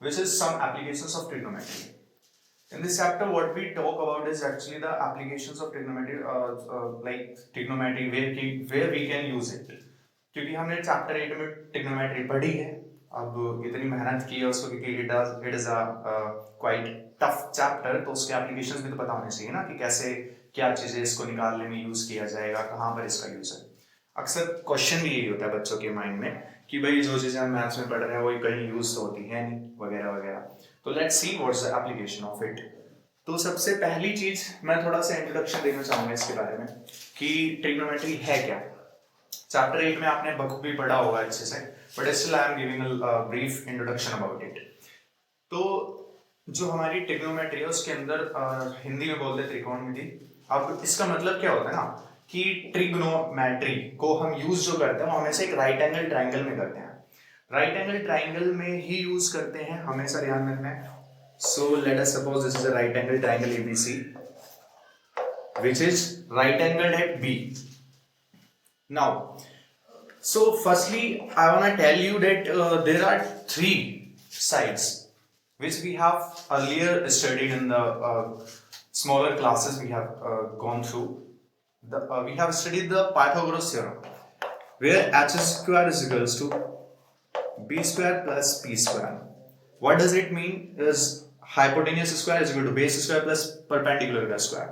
which is some applications of trigonometry. In this chapter, what we talk about is actually the applications of trigonometry, like trigonometry, where we can use it. क्योंकि हमने chapter 8 में trigonometry पढ़ी है, अब इतनी मेहनत की है उसको क्योंकि it is a quite tough chapter, तो उसके applications भी तो पता होने चाहिए ना कि कैसे क्या चीजें इसको निकालने में यूज किया जाएगा, कहाँ पर इसका यूज है. अक्सर क्वेश्चन भी यही होता है बच्चों के माइंड में कि भाई जो चीजें हम मैथ्स में पढ़ रहे हैं वो कहीं यूज तो होती है नहीं वगैरह वगैरह. तो let's see what's the application of it. तो सबसे पहली चीज मैं थोड़ा सा इंट्रोडक्शन देना चाहूंगा इसके बारे में कि ट्रिग्नोमेट्री है क्या. चैप्टर 8 में आपने बखूबी पढ़ा होगा अच्छे से, but still I am giving a brief introduction about it. तो जो हमारी ट्रिग्नोमेट्री है उसके अंदर हिंदी में बोलते हैं त्रिकोणमिति. अब इसका मतलब क्या होता है ना कि ट्रिग्नोमेट्री को हम यूज जो करते हैं वो हमेशा एक राइट एंगल ट्राइंगल में करते हैं. राइट एंगल ट्राइंगल में ही यूज करते हैं, हमेशा ध्यान रखना है. So let us suppose this is a right angle triangle ABC, which is right angled at B. Now, so firstly, I want to tell you that there are three sides which we have earlier studied in the smaller classes we have gone through. We have studied the Pythagoras theorem, where h square is equals to b square plus p square. What does it mean? Is hypotenuse square is equal to base square plus perpendicular का square.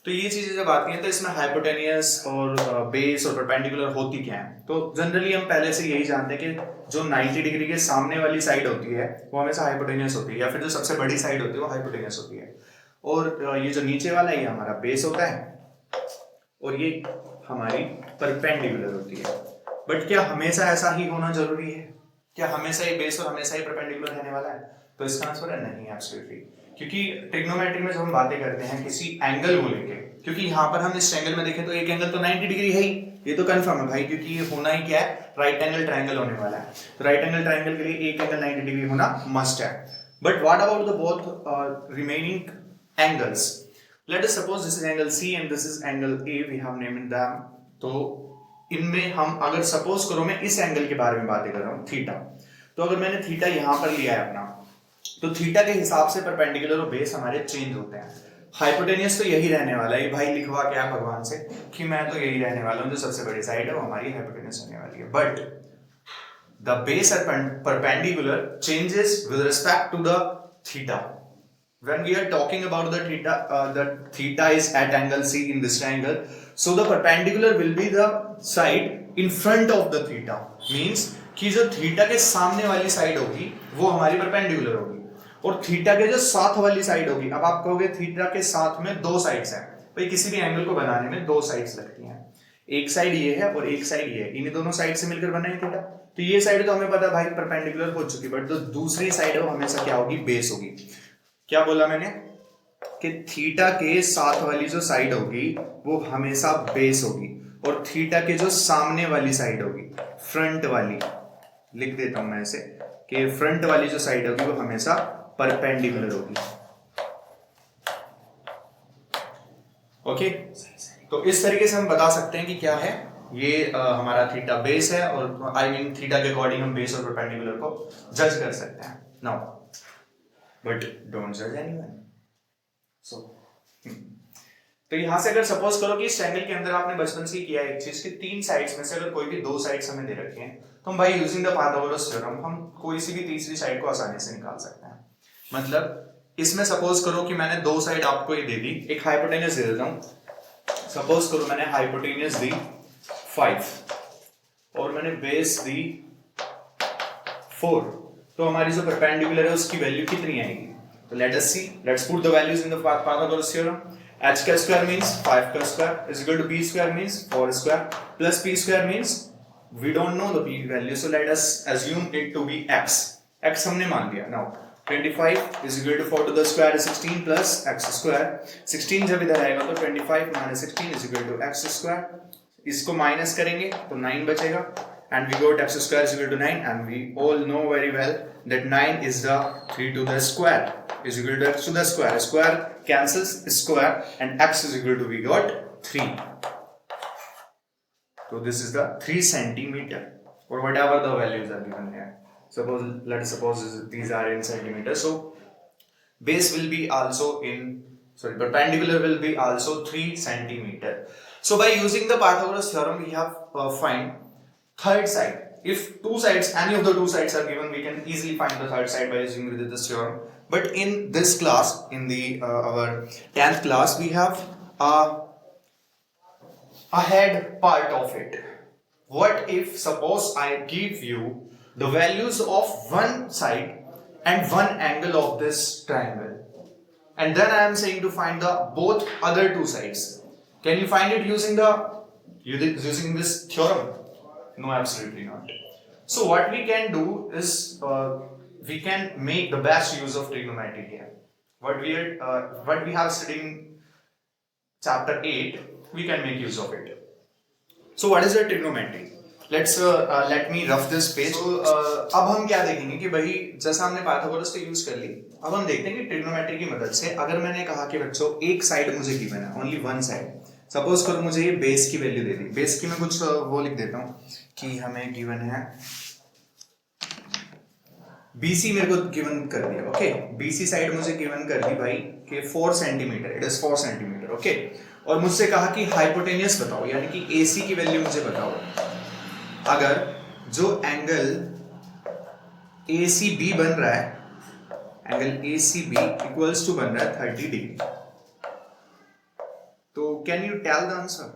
तो ये चीजें जब आती हैं तो इसमें hypotenuse और बेस और परपेंडिकुलर होती क्या है. तो जनरली हम पहले से यही जानते हैं कि जो 90 डिग्री के सामने वाली साइड होती है वो हमेशा हाइपोटेनियस होती है, या फिर जो सबसे बड़ी साइड होती है वो हाइपोटेनियस होती है. और ये जो नीचे वाला है ये हमारा बेस होता है और ये हमारी परपेंडिकुलर होती है. बट क्या हमेशा ऐसा ही होना जरूरी है? क्या हमेशा ही बेस और हमेशा ही परपेंडिकुलर रहने वाला है? तो इसका आंसर है नहीं, एब्सोल्युटली. क्योंकि ट्रिग्नोमेट्री में जो हम बातें करते हैं किसी एंगल को लेके, क्योंकि यहाँ पर हम इस एंगल में देखें तो एक एंगल तो 90 डिग्री है ही, ये तो कंफर्म है भाई, क्योंकि ये होना ही क्या है, राइट एंगल ट्राइंगल होने वाला है. तो राइट एंगल ट्राइंगल के लिए एक एंगल 90 डिग्री होना मस्ट है. But what about the both remaining angles? Let us suppose this is angle C and this is angle A, we have named them. तो इनमें हम अगर सपोज करो मैं इस एंगल के बारे में बातें कर रहा हूँ थीटा, तो अगर मैंने थीटा यहां पर लिया है अपना, तो थीटा के हिसाब से परपेंडिकुलर और बेस हमारे चेंज होते हैं. हाइपोटेनियस तो यही रहने वाला है भाई, लिखवा क्या भगवान से कि मैं तो यही रहने वाला हूं, जो सबसे बड़ी साइड है वो हमारी हाइपोटेनियस होने वाली है. But the base and perpendicular changes with respect to the theta. When we are talking about the theta is at angle C in this triangle, so the perpendicular will be the side in front of the theta. Means कि जो theta के सामने वाली side होगी वो हमारी perpendicular होगी, और थीटा के जो साथ वाली साइड होगी, अब आप कहोगे थीटा के साथ में दो साइड्स हैं. भाई किसी भी एंगल को बनाने में दो साइड्स लगती हैं, एक साइड ये है और एक साइड ये है, इन्हीं दोनों साइड से मिलकर बना है थीटा. तो ये साइड तो हमें पता है भाई परपेंडिकुलर हो चुकी, बट जो दूसरी साइड है वो हमेशा क्या होगी, बेस होगी. क्या बोला मैंने कि थीटा के साथ वाली जो साइड होगी वो हमेशा बेस होगी, और थीटा के जो सामने वाली साइड होगी, फ्रंट वाली, लिख देता हूं मैं इसे कि फ्रंट वाली जो साइड होगी वो हमेशा परपेंडिकुलर होगी. ओके, तो इस तरीके से हम बता सकते हैं कि क्या है ये हमारा थीटा बेस है, और आई मीन थीटा के अकॉर्डिंग हम बेस और परपेंडिकुलर को जज कर सकते हैं. नाउ बट डोंट जज एनीवन. सो तो यहां से अगर सपोज करो कि इस ट्रायंगल के अंदर आपने बचपन से किया है एक चीज कि तीन साइड्स में से अगर कोई भी दो साइड्स हमें दे रखी हैं, तो हम भाई यूजिंग द पाइथागोरस थ्योरम हम कोई सी भी तीसरी साइड को आसानी से निकाल सकते हैं. मतलब इसमें सपोज करो कि मैंने दो साइड आपको ये दे दी, एक हाइपोटेनस दे देता हूं. सपोज करो मैंने हाइपोटेनस दी 5 और मैंने बेस दी 4, तो हमारी जो परपेंडिकुलर है उसकी वैल्यू कितनी आएगी? तो let us see, let's put the values in the Pythagoras theorem. h का स्क्वायर मींस 5 का square is equal to b square means 4 square plus p square means we don't know the p value, so let us assume it to be x. x हमने मान लिया. Now 25 is equal to 4 to the square is 16 plus x square. 16 जब इधर आएगा तो 25 minus 16 is equal to x square. इसको minus करेंगे तो 9 बचेगा, and we got x square is equal to 9, and we all know very well that 9 is the 3 to the square is equal to x to the square. Square cancels square and x is equal to we got 3. So this is the 3 centimeter or whatever the values are given here. Let us suppose these are in centimeters. So base will be also perpendicular will be also 3 centimeter. So by using the Pythagoras theorem, we have find third side. If two sides, any of the two sides are given, we can easily find the third side by using this theorem. But in this class, in the our 10th class, we have a head part of it. What if suppose I give you the values of one side and one angle of this triangle, and then I am saying to find the both other two sides. Can you find it using this theorem? No, absolutely not. So what we can do is we can make the best use of trigonometry here. What we have studied in chapter 8, we can make use of it. So what is the trigonometry? Let me rough this page. So अब हम क्या देखेंगे कि भाई जैसा हमने Pythagoras का use कर ली, अब हम देखते हैं कि ट्रिग्नोमेट्री की मदद से अगर मैंने कहा कि बच्चों एक साइड मुझे गिवन है, ओनली वन साइड, सपोज करो मुझे ये बेस की वैल्यू दे दी। बेस की मैं कुछ वो लिख देता हूँ कि हमें गिवन है BC, मेरे को गिवन कर दिया। ओके, BC साइड मुझे गिवन कर दी भाई कि 4 centimetre, it is 4 centimetre. Okay, और मुझसे कहा कि हाइपोटेनियस बताओ, यानी कि AC की वैल्यू मुझे बताओ। अगर जो एंगल ACB बन रहा है, एंगल ACB इक्वल्स टू बन रहा है 30 डिग्री, तो can you tell the answer?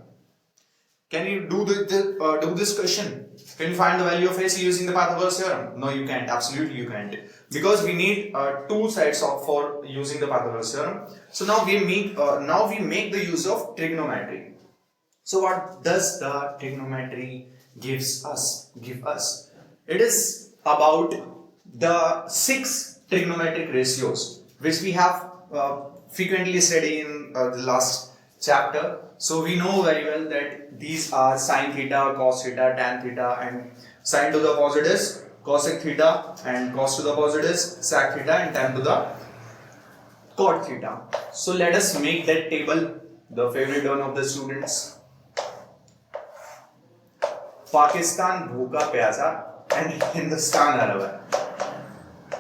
Can you do this question? Can you find the value of AC using the Pythagoras theorem? No, you can't. Absolutely, you can't. Because we need two sides for using the Pythagoras theorem. So now we make the use of trigonometry. So what does the trigonometry give us? It is about the 6 trigonometric ratios which we have frequently studied in the last chapter. So we know very well that these are sine theta, cos theta, tan theta, and sine to the opposite is cosec theta, and cos to the opposite is sec theta, and tan to the cot theta. So let us make that table, the favorite one of the students. Pakistan bhuka pyasa and Hindustan hara.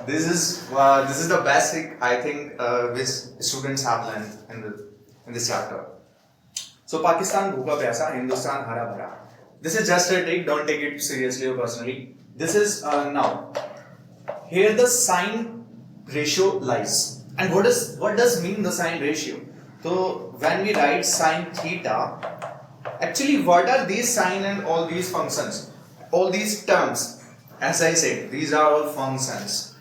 This is the basic, I think, which students have learned in this chapter. So Pakistan bhuka pyasa, Hindustan hara bhara. This is just a trick. Don't take it seriously or personally. This is now. Here the sine ratio lies. And what does mean the sine ratio? So when we write sine theta, actually what are these sine and all these functions, all these terms? As I said, these are all functions.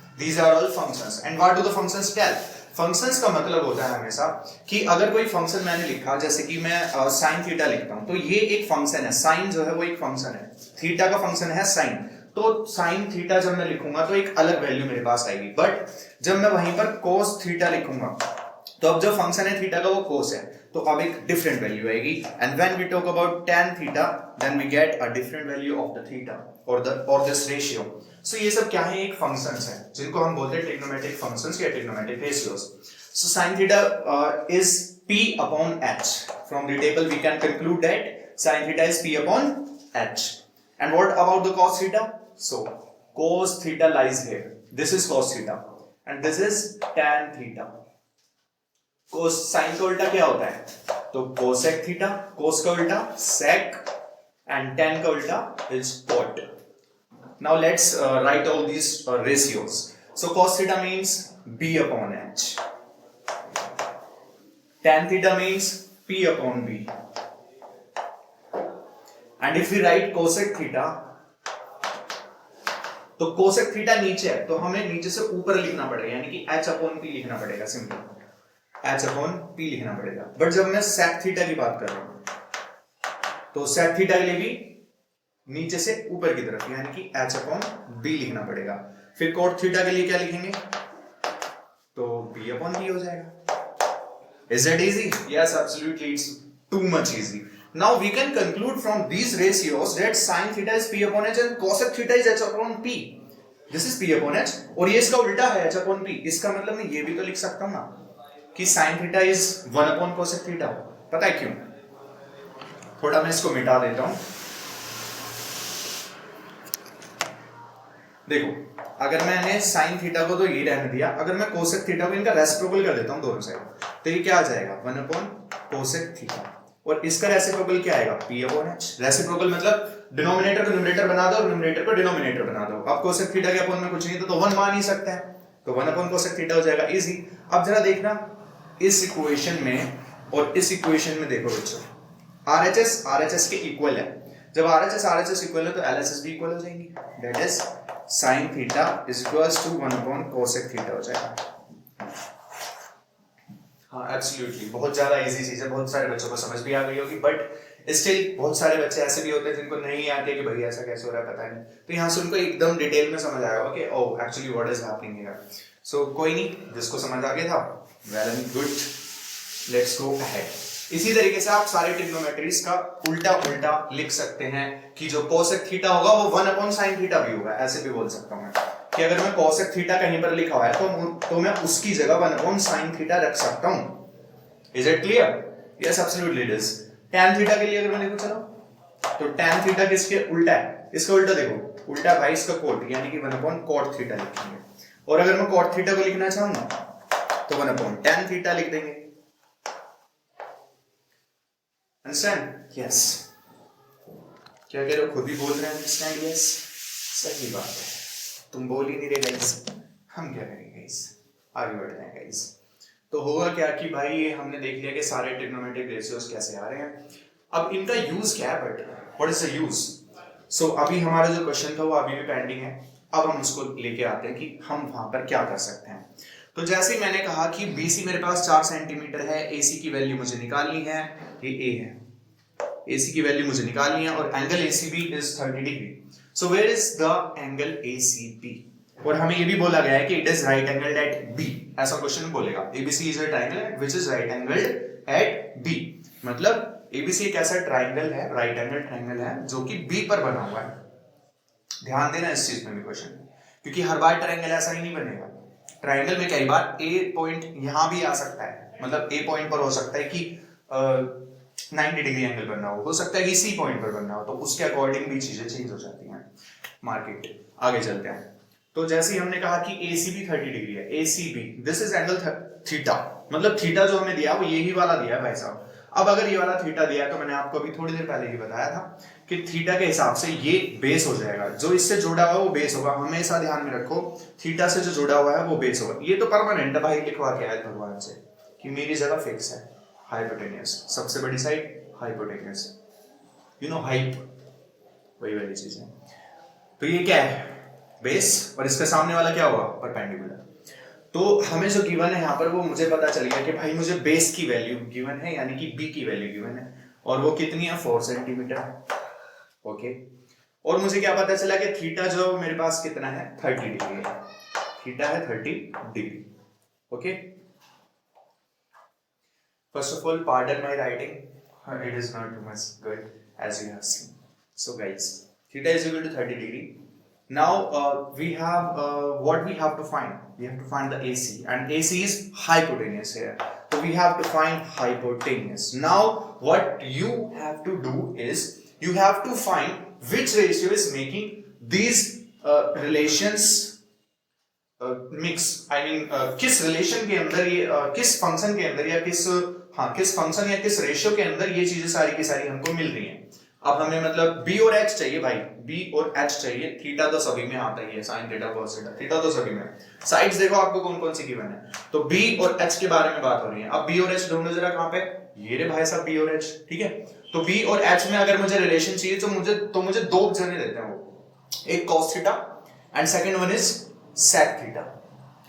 And what do the functions tell? Functions का मतलब होता है हमेशा कि अगर कोई function मैंने लिखा, जैसे कि मैं साइन थीटा लिखता हूं, तो ये एक फंक्शन है। साइन जो है वो एक फंक्शन है, थीटा का फंक्शन है साइन। तो साइन थीटा जब मैं लिखूंगा तो एक अलग वैल्यू मेरे पास आएगी। बट जब मैं वहीं पर कोस थीटा लिखूंगा, तो अब जो फंक्शन है थीटा का वो कोस है, तो अब एक डिफरेंट वैल्यू आएगी। And when we talk about tan theta, then we get a different value of the theta और दिस रेशियो। सो ये सब क्या है? एक फंक्शंस है जिनको हम बोलते हैं ट्रिग्नोमेट्रिक फंक्शंस या trigonometric ratios. So sin theta is p upon h. From the table we can conclude that sin theta is p upon h. And what about the cos theta? So cos theta lies here. This is cos theta and this is tan theta. cos sin का उल्टा क्या होता है? तो cosec theta, cos का उल्टा sec, and tan का उल्टा is cot. Now let's write all these ratios. So cos theta means b upon h. Tan theta means p upon b. And if we write cosec theta, तो cosec theta नीचे है, तो हमें नीचे से ऊपर लिखना पड़ेगा, यानी कि h upon p लिखना पड़ेगा, सिंपल h upon p लिखना पड़ेगा। बट जब मैं sec theta की बात कर रहा हूं, तो sec theta के लिए भी नीचे से ऊपर की तरफ, यानी कि h upon b लिखना पड़ेगा। फिर cot theta के लिए क्या लिखेंगे? तो b upon b हो जाएगा। Is that easy? Yes, absolutely. It's too much easy. Now we can conclude from these ratios that sin theta is p upon h and cosec theta is h upon p. This is p upon h और ये इसका उल्टा है h upon p। इसका मतलब मैं ये भी तो लिख सकता हूँ ना कि sin theta is 1 upon cosec theta। पता है क्यों? थोड़ा मैं इसको मिटा देता हूँ। देखो अगर मैंने साइन थीटा को तो ये रहने दिया, अगर मैं कोसेक थीटा को इनका रेसिप्रोकल कर देता हूँ दोनों साइड, तो ये क्या आ जाएगा 1 कोसेक थीटा, और इसका रेसिप्रोकल क्या आएगा p/h। रेसिप्रोकल मतलब डिनोमिनेटर को न्यूमरेटर बना दो और न्यूमरेटर को डिनोमिनेटर बना दो। अब कोसेक थीटा के अपॉन में कुछ नहीं तो 1 मान ही सकते हैं, तो 1 कोसेक थीटा हो जाएगा, इजी। अब जरा देखना इस इक्वेशन में और इस इक्वेशन में, देखो बच्चों RHS के इक्वल है, जब RHS इक्वल है तो LHS भी इक्वल हो जाएंगी, that is sin theta is equals to 1 cosec theta हो जाएगा। हाँ एब्सोल्युटली, बहुत ज्यादा इजी चीज है, बहुत सारे बच्चों को समझ भी आ गई होगी, बट स्टिल बहुत सारे बच्चे ऐसे भी होते हैं जिनको नहीं आते कि भाई ऐसा कैसे हो रहा है पता नहीं, तो यहाँ से उनको एकदम डिटेल में समझ आया होगा कि oh actually what is happening here. So कोई नहीं, जिसको समझ आ गया था well and good, let's go ahead. इसी तरीके से आप सारे ट्रिग्नोमेट्रीज का उल्टा उल्टा लिख सकते हैं कि जो कोसेक थीटा होगा वो 1/sin थीटा भी होगा, ऐसे भी बोल सकता हूं मैं कि अगर मैं कोसेक थीटा कहीं पर लिखा हुआ है तो मैं उसकी जगह 1/sin थीटा रख सकता हूं। Is it clear? Yes absolutely it is. tan theta के लिए अगर मैं लिखूं चलो, तो tan थीटा किसके उल्टा है, इसका उल्टा देखो, उल्टा भाई इसका कोट, यानी कि 1/cot थीटा लिखेंगे, और अगर मैं cot थीटा को लिखना चाहूंगा तो 1/tan थीटा लिख देंगे। अंडरस्टैंड? यस। क्या कह रहे हो, खुद ही बोल रहे हैं अंडरस्टैंड? यस, सही बात है, तुम बोल ही नहीं रहे गाइस, हम क्या करेंगे गाइस, आगे बढ़ रहे हैं गाइस। तो होगा क्या कि भाई ये हमने देख लिया कि सारे ट्रिग्नोमेट्रिक रेशियोज कैसे आ रहे हैं, अब इनका यूज क्या है, but what is the use. So अभी हमारा जो क्वेश्चन था वो अभी भी पेंडिंग है, अब हम उसको लेके आते हैं कि हम वहां पर क्या कर सकते हैं। तो जैसे ही मैंने कहा कि BC मेरे पास 4 सेंटीमीटर है, AC की वैल्यू मुझे निकालनी है, ये A है, AC की वैल्यू मुझे निकालनी है, और angle ACB is 30 degree. So where is the angle ACB, और हमें ये भी बोला गया है कि it is right angled at B, ऐसा क्वेश्चन बोलेगा ABC is a triangle which is right angled at B, मतलब ABC एक ऐसा ट्रायंगल है, राइट एंगल ट्रायंगल है जो कि B पर बना हुआ है। ध्यान देना इस चीज में भी क्वेश्चन, क्योंकि हर बार ट्रायंगल ऐसा ही नहीं बनेगा। ट्रायंगल में कई बार A पॉइंट यहां भी आ सकता है, मतलब A पॉइंट पर हो सकता है कि 90 डिग्री एंगल बनना हो सकता है कि C पॉइंट पर बनना हो, तो उसके अकॉर्डिंग भी चीजें चेंज हो जाती हैं मार्केट। आगे चलते हैं, तो जैसे ही हमने कहा कि ACB 30 डिग्री है, ACB this is angle theta, मतलब थीटा जो हमें दिया वो यही वाला दिया है भाई साहब। अब अगर ये वाला थीटा दिया है तो मैंने आपको अभी थोड़ी देर पहले ही बताया था कि थीटा के हिसाब से ये बेस हो जाएगा, जो इससे जुड़ा हुआ है वो बेस होगा, हमेशा ध्यान में रखो थीटा से जो जुड़ा हुआ है वो बेस होगा। ये तो परमानेंट है भाई, लिखवा के आया भगवान से कि मेरी जगह फिक्स है, हाइपोटेन्यूस, सबसे बड़ी side hypotenuse, you know hype, वही वाली चीज है। तो ये क्या है बेस, और इसका सामने वाला क्या होगा परपेंडिकुलर। तो हमें जो गिवन है यहाँ पर वो मुझे पता चल गया कि भाई मुझे बेस की वैल्यू गिवन है, यानी कि B की वैल्यू गिवन है, और वो कितनी है 4 सेंटीमीटर है, ओके। और मुझे क्या पता चला कि थीटा जो मेरे पास कितना है 30 डिग्री है, थीटा है 30 degree, okay. First of all, pardon my writing. It is not too much good as you have seen. So guys, theta is equal to 30 degree. Now we have what we have to find. We have to find the AC, and AC is hypotenuse here. So we have to find hypotenuse. Now what you have to do is you have to find which ratio is making these relations mix, I mean किस relation के अंदर ये किस function के अंदर या किस function या किस रेशियो के अंदर ये चीजें सारी की सारी हमको मिल रही हैं। अब हमें मतलब B और H चाहिए भाई, B और H चाहिए, थीटा तो सभी में आता ही है, sine theta cos theta, theta तो सभी में। साइड्स देखो आपको कौन कौन सी गिवन है, तो B और H के बारे में बात हो रही है। अब B और H ढूंढो जरा कहां पे, ये रे भाई साहब B और H, ठीक है। तो B और H में अगर मुझे रिलेशन चाहिए तो मुझे दो जने देते हैं वो, एक cos theta and second one is sec theta,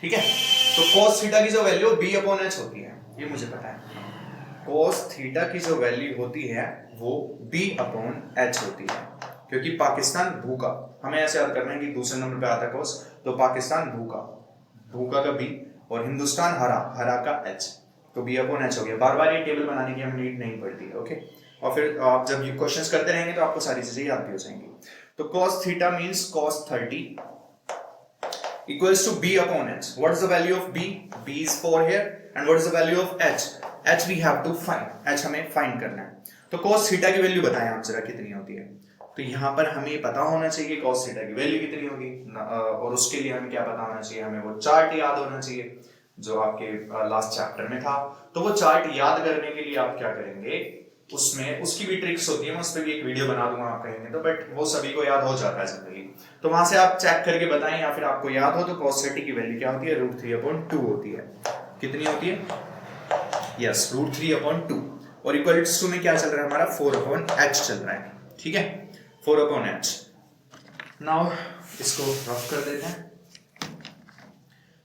ठीक है। तो cos थीटा की जो वैल्यू B/H होती है, ये मुझे पता है। cos थीटा की जो वैल्यू होती है वो B/H होती है, क्योंकि पाकिस्तान भूखा, हमें ऐसे याद करना है कि दूसरे नंबर पे आता है cos, तो पाकिस्तान भूखा का B और हिंदुस्तान हरा का H, तो B/H हो गया। बार बार ये टेबल बनाने की हमें नीड नहीं पड़ती है, ओके। और फिर आप जब ये क्वेश्चंस करते रहेंगे तो आपको सारी चीजें याद भी हो जाएंगी। तो cos theta means cos 30 equals to B/H. What is the value of B? B is 4 here. And what is the value of H? H we have to find. H हमें find करना है। तो cos थीटा की value बताएं आप जरा कितनी होती है। तो तो यहाँ पर हमें पता होना चाहिए cos थीटा की वैल्यू कितनी होगी और उसके लिए हमें क्या पता होना चाहिए, हमें वो चार्ट याद होना चाहिए जो आपके लास्ट चैप्टर में था। तो वो चार्ट याद करने के लिए आप क्या करेंगे, उसमें उसकी भी ट्रिक्स होती है, मैं उस पर भी एक वीडियो बना दूंगा आप कहेंगे तो, बट वो सभी को याद हो जाता है जनरली। तो वहां से आप चेक करके बताएं या फिर आपको याद हो तो cos थीटा की वैल्यू क्या होती है, √3/2 होती है। कितनी होती है, यस √3/2 और इक्वल्स टू में क्या चल रहा है हमारा 4/h चल रहा है, ठीक है 4/h। नाउ इसको रफ कर देते हैं,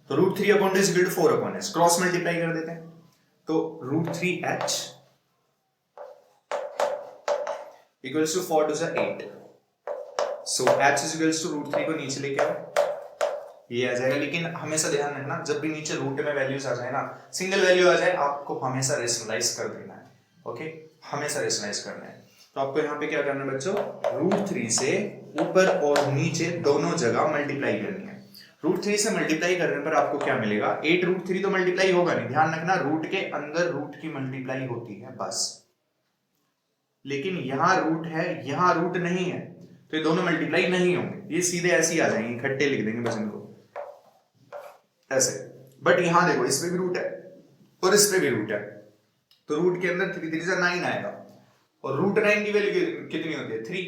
तो √3/2 is equal to 4/h, cross multiply कर देते हैं तो √3h equals to 4 to 8, so h is equals to √3 को नीचे लेके आओ ये आ जाएगा। लेकिन हमेशा ध्यान रखना जब भी नीचे रूट में वैल्यूज आ जाए ना, सिंगल वैल्यू आ जाए, आपको हमेशा रेशनलाइज कर देना है, ओके हमेशा रेशनलाइज करना है। तो आपको यहाँ पे क्या करना है बच्चों, √3 से ऊपर और नीचे दोनों जगह मल्टीप्लाई करनी है। √3 से मल्टीप्लाई करने पर आपको क्या मिलेगा, 8√3 तो मल्टीप्लाई होगा नहीं, ध्यान रखना रूट के अंदर रूट की मल्टीप्लाई होती है बस, लेकिन यहाँ रूट है यहाँ रूट नहीं है तो ये दोनों मल्टीप्लाई नहीं होंगे, ये सीधे ऐसे ही आ जाएंगे, इकट्ठे लिख देंगे बस इनको ऐसे। बट यहां देखो इस पे भी रूट है और इस पे भी रूट है, तो रूट के अंदर 3 3 9 आएगा और √9 की वैल्यू कितनी होती है 3।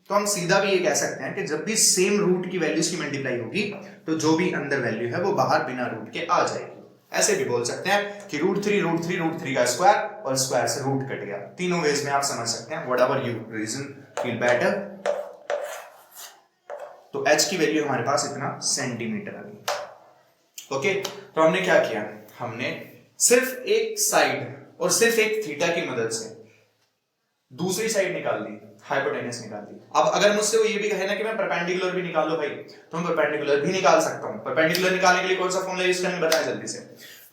तो हम सीधा भी ये कह सकते हैं कि जब भी सेम रूट की वैल्यूज की मल्टीप्लाई होगी तो जो भी अंदर वैल्यू है वो बाहर बिना रूट के आ जाएगी। ऐसे भी बोल सकते हैं कि √3 का स्क्वायर और स्क्वायर से रूट कट गया, तीनों वेज में आप समझ सकते हैं, whatever you reason feel better. तो h की वैल्यू हमारे पास इतना सेंटीमीटर आ गई, ओके। तो हमने क्या किया, हमने सिर्फ एक साइड और सिर्फ एक थीटा की मदद से दूसरी साइड निकाल दी, हाइपोटेनस निकाल दी। अब अगर मुझसे वो ये भी कहे ना कि मैं परपेंडिकुलर भी निकाल लो भाई, तो मैं परपेंडिकुलर भी निकाल सकता हूं। परपेंडिकुलर निकालने के लिए कौन सा फॉर्मूला यूज करना बताएं जल्दी से।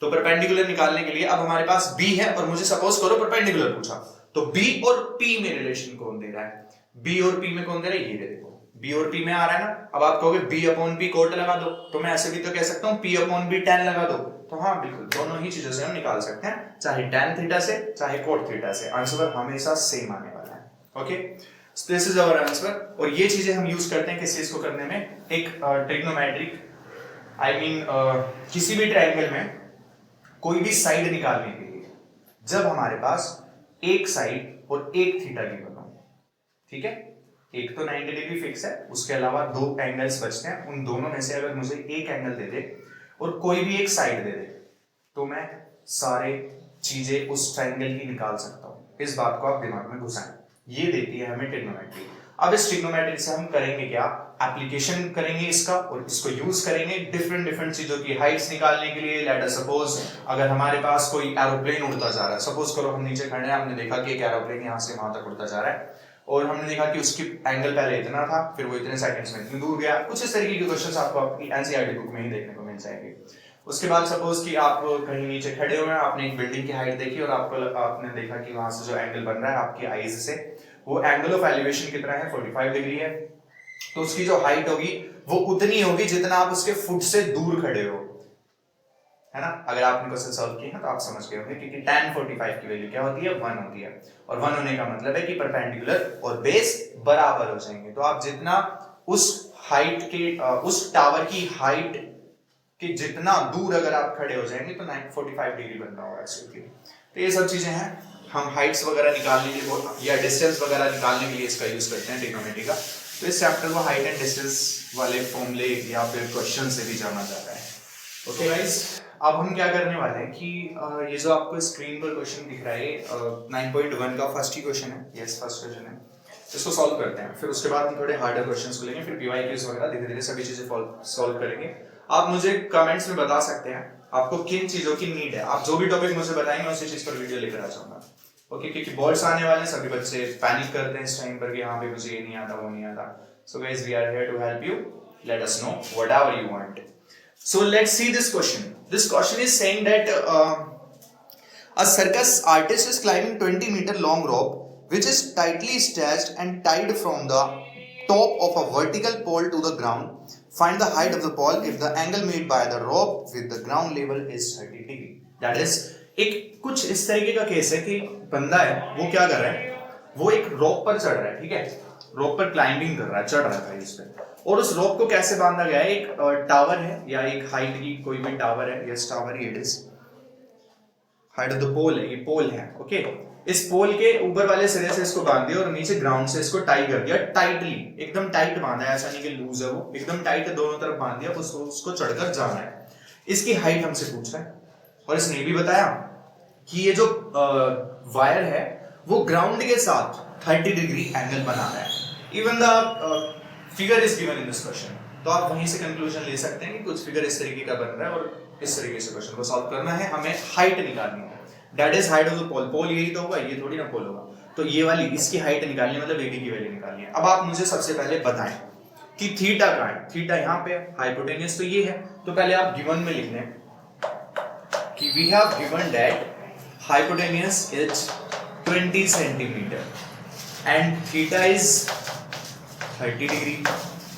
तो परपेंडिकुलर निकालने के लिए अब हमारे पास b है और मुझे सपोज करो परपेंडिकुलर पूछा, तो b और p में रिलेशन कौन दे रहा है, b और p में कौन दे रहा है, ये देखो b और p में आ रहा है ना। अब आप कहोगे b/p कोट लगा दो, तो मैं ऐसे भी तो कह सकता हूं p/b tan लगा दो। तो हाँ बिल्कुल दोनों ही चीजों से हम निकाल सकते हैं, चाहे tan थीटा से चाहे कोट थीटा से, आंसर हमेशा सेम आने वाला है, okay. This is our answer. और ये चीजें हम यूज करते हैं किस चीज को करने में, एक ट्रिग्नोमेट्रिक आई मीन किसी भी ट्रायंगल में कोई भी साइड निकालने के लिए जब हमारे पास एक साइड और एक थीटा गिवन हो, ठीक है, एक तो 90 डिग्री फिक्स है, उसके अलावा दो एंगल्स बचते हैं, उन दोनों में से अगर मुझे एक एंगल दे दे और कोई भी एक साइड दे दे तो मैं सारे चीजें उस ट्रायंगल की निकाल सकता हूं। इस बात को आप दिमाग में घुसाएं, ये देती है हमें ट्रिग्नोमेट्री। अब इस ट्रिग्नोमेट्री से हम करेंगे क्या, एप्लीकेशन करेंगे इसका और इसको यूज करेंगे डिफरेंट चीजों की हाइट्स निकालने के लिए। लेट अस सपोज अगर हमारे पास कोई एरोप्लेन उड़ता जा रहा है, सपोज करो हम नीचे खड़े हैं, हमने देखा कि एक एरोप्लेन यहां से वहां तक उड़ता जा रहा है और हमने देखा कि उसकी एंगल पहले इतना था, फिर वो इतने सेकंड्स में इतनी दूर गया। कुछ इस तरीके के क्वेश्चंस आपको आपकी एनसीईआरटी बुक में ही देखने को मिल जाएंगे। उसके बाद सपोज कि आप कहीं नीचे खड़े हुए हैं, आपने एक बिल्डिंग की हाइट देखी और आपने देखा कि वहां से जो एंगल बन रहा है आपकी आईज से, वो एंगल ऑफ एलिवेशन कितना है 45 डिग्री है, तो उसकी जो हाइट होगी वो उतनी होगी जितना आप उसके फुट से दूर खड़े हो, है ना। अगर आपने क्वेश्चन सॉल्व किया है तो आप समझ गए होंगे क्योंकि tan 45 की वैल्यू क्या होती है 1 होती है, और 1 होने का मतलब है कि परपेंडिकुलर और बेस बराबर हो जाएंगे। तो आप जितना उस हाइट के उस टावर की हाइट के जितना दूर अगर आप खड़े हो जाएंगे तो 45 डिग्री बन रहा होगा एक्चुअली। तो ये सब चीजें हैं, हम हाइट्स वगैरह निकालने के लिए या डिस्टेंस वगैरह निकालने के लिए इसका यूज करते हैं ट्रिग्नोमेट्री का। तो इस चैप्टर को हाइट एंड डिस्टेंस वाले फॉर्मूले या फिर क्वेश्चन से भी जाना जाता है, ओके गाइस। अब हम क्या करने वाले हैं कि ये जो आपको स्क्रीन पर क्वेश्चन दिख रहा है 9.1 का फर्स्ट ही क्वेश्चन है, यस फर्स्ट क्वेश्चन है, इसको सॉल्व करते हैं। फिर उसके बाद हम थोड़े हार्डर क्वेश्चंस को लेंगे, फिर पीवाईक्यूज वगैरह धीरे धीरे सभी चीजें सॉल्व करेंगे। आप मुझे कमेंट्स में बता सकते हैं आपको किन चीजों की नीड है, आप जो भी टॉपिक मुझे बताएंगे उसी चीज पर वीडियो लेकर आ जाऊंगा, ओके। क्योंकि बोर्ड्स आने वाले हैं, सभी बच्चे पैनिक करते हैं इस टाइम पर कि हाँ भाई मुझे ये नहीं आता वो नहीं आता। So guys we are here to help you, let us know whatever you want. So let's see this question. This question is saying that a circus artist is climbing 20-meter long rope which is tightly stretched and tied from the top of a vertical pole to the ground. Find the height of the pole if the angle made by the rope with the ground level is 30 degree. That is एक कुछ इस तरीके का case है कि बंदा है वो क्या कर रहा है, वो एक रोप पर चढ़ रहा है, ठीक है। रोप पर क्लाइंबिंग कर रहा है, चढ़ रहा था इस पे, और उस रोप को कैसे बांधा गया है, एक टावर है या एक हाइट की कोई भी टावर है, यस टावर ही it is, height of the pole है, ये पोल है, ओके। इस पोल के ऊपर वाले सिरे से इसको बांध दिया और नीचे ग्राउंड से इसको टाई कर दिया, टाइटली, एकदम टाइट बांधा है, ऐसा नहीं कि लूज है, वो एकदम टाइट है, दोनों तरफ बांध दिया, उसको चढ़कर जाना है। इसकी हाइट हमसे पूछ रहा है, और इसने भी बताया कि ये जो वायर है वो ग्राउंड के साथ 30 डिग्री एंगल बना रहा है। Even the figure is given in this question, तो आप वहीं से कंक्लूजन ले सकते हैं कि कुछ फिगर इस तरीके का बन रहा है और इस तरीके से क्वेश्चन को सॉल्व करना है, हमें हाइट निकालनी है, that is height of the pole. Pole यही तो होगा, ये थोड़ी ना पोल होगा, तो ये वाली इसकी हाइट निकालनी है, मतलब एडी की वैल्यू निकालनी है। अब आप मुझे सबसे पहले बताएं कि थीटा कहाँ है, थीटा यहाँ पे है, हाइपोटेन्यूस तो ये है, तो पहले आप गिवन में लिख लें कि we have given that hypotenuse is 20 centimeter and theta is 30 degree.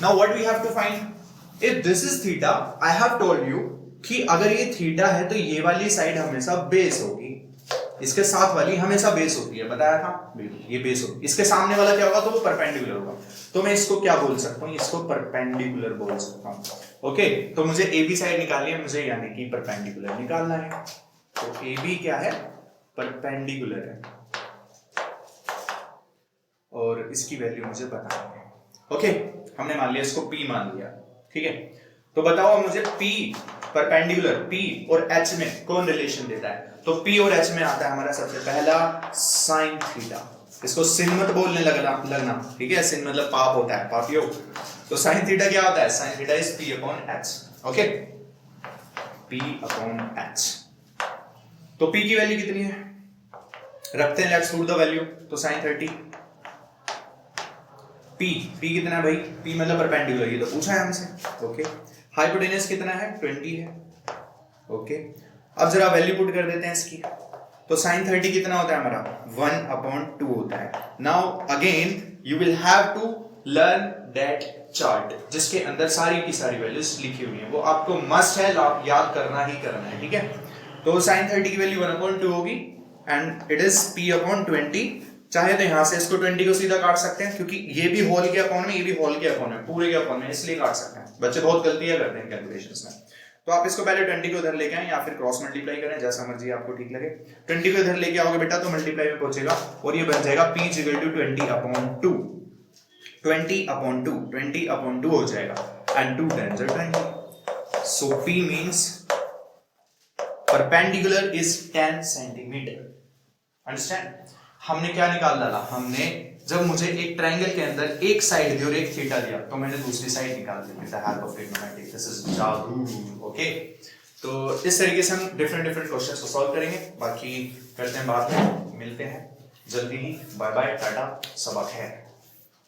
Now what we have to find? If this is theta, I have told you कि अगर ये थीटा है तो ये वाली साइड हमेशा बेस होगी, इसके साथ वाली हमेशा बेस होती है, बताया था, ये बेस होगी, इसके सामने वाला क्या होगा, तो वो परपेंडिकुलर होगा, तो मैं इसको क्या बोल सकता हूँ, इसको परपेंडिकुलर बोल सकता हूँ, ओके। तो मुझे ए बी साइड निकालनी है, मुझे यानी कि परपेंडिकुलर निकालना है, तो ए बी क्या है, परपेंडिकुलर है, और इसकी वैल्यू मुझे बतानी है, ओके। हमने मान लिया, इसको P मान लिया, ठीक है। तो बताओ मुझे P परपेंडिकुलर P और H में कौन रिलेशन देता है, तो P और H में आता है हमारा सबसे पहला साइन थीटा, इसको सिन मत बोलने लगना, ठीक है, सिन मतलब पाप होता है, पापियो, तो साइन थीटा क्या होता है, sine theta is P upon H, okay, P upon H। तो P की वैल्यू कितनी है, रखते हैं, लेट्स पुट द वैल्यू, तो sin 30, P कितना है भाई, P मतलब परपेंडिकुलर, ये तो पूछा है हमसे, ओके। हाइपोटेन्यूस कितना है, 20 है, ओके। अब जरा वैल्यू पुट कर देते हैं इसकी, तो sin 30 कितना होता है हमारा, 1/2 होता है। Now again you will have to learn that chart जिसके अंदर सारी की सारी वैल्यूज लिखी हुई है, वो आपको मस्ट है, याद करना ही करना है, ठीक है। तो sin 30 की वैल्यू 1/2 होगी and it is P upon 20। चाहे तो यहां से इसको 20 को सीधा काट सकते हैं, क्योंकि ये भी होल के अपॉन में, ये भी होल के अपॉन में, पूरे के अपॉन में, इसलिए काट सकते हैं। बच्चे बहुत गलतियां करते हैं कैलकुलेशंस में, तो आप इसको पहले 20 को इधर लेके आए या फिर क्रॉस मल्टीप्लाई करें, जैसा मर्जी आपको ठीक लगे। 20 को इधर लेके आओगे बेटा तो मल्टीप्लाई में पहुंचेगा और ये बन जाएगा P इक्वल टू 20/2, 20/2 हो जाएगा and 2 times 20, so P means perpendicular is 10 centimetre. Understand? हमने क्या निकाल डाला, हमने जब मुझे एक ट्रायंगल के अंदर एक साइड दी और एक थीटा दिया तो मैंने दूसरी साइड निकाल दी with the help of trigonometry. This is जादू, ओके। तो इस तरीके से हम डिफरेंट क्वेश्चंस को सॉल्व करेंगे। बाकी करते हैं बाद में, मिलते हैं जल्दी ही। बाय बाय, टाटा, सबक है।